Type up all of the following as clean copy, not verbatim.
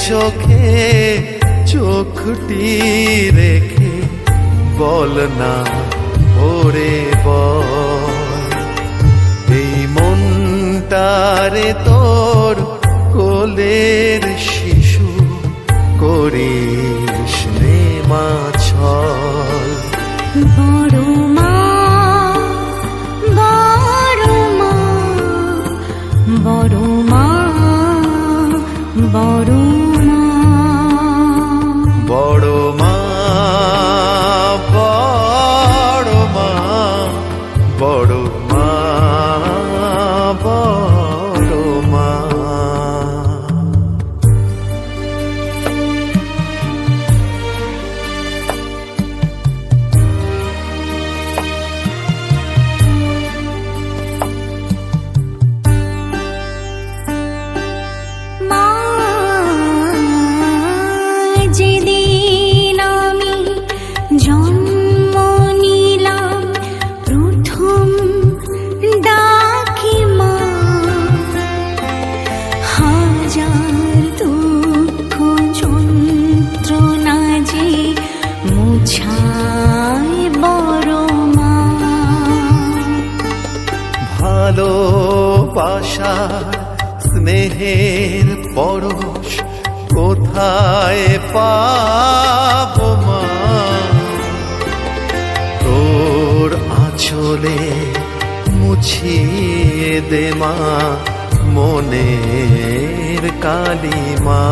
চোখে চোখটি রেখে বল না ওরে বল, এই মনটারে তোর কোলের শিশু করিস নে মা ছল। বড় মা, বড় মা, বড় মা, বড় মা, বড় মা, বড় মা, বড় মা, বড় মা। মা, যেদিন আমি জন্ম নিলাম প্রথম ডাকি মা, হাজার দুঃখ যন্ত্রণা যে মুছায় বড় মা। ভালোবাসার স্নেহের পরশ কোথায় পাবো মা, তোর আঁচলে মুছিয়ে দে মা মনের কালিমা।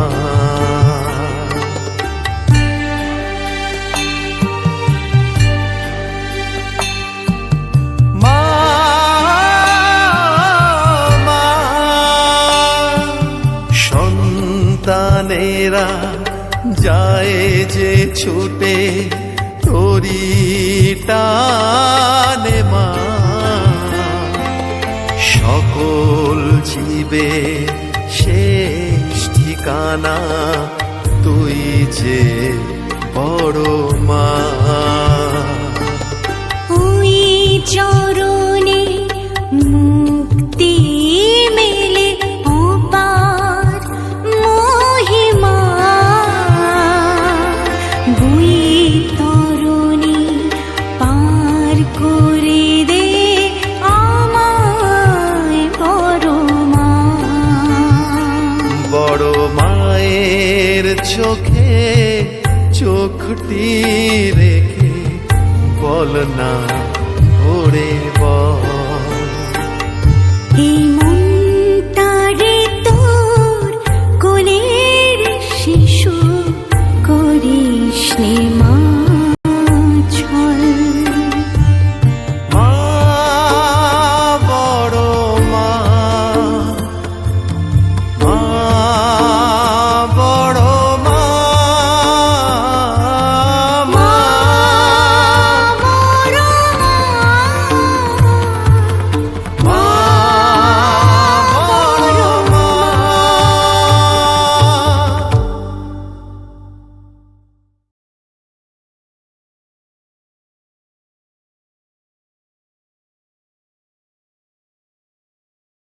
সন্তানেরা যায় যে ছুটে তোরি টানে মা, সকল জীবে শেষ ঠিকানা তুই যে বড় মা।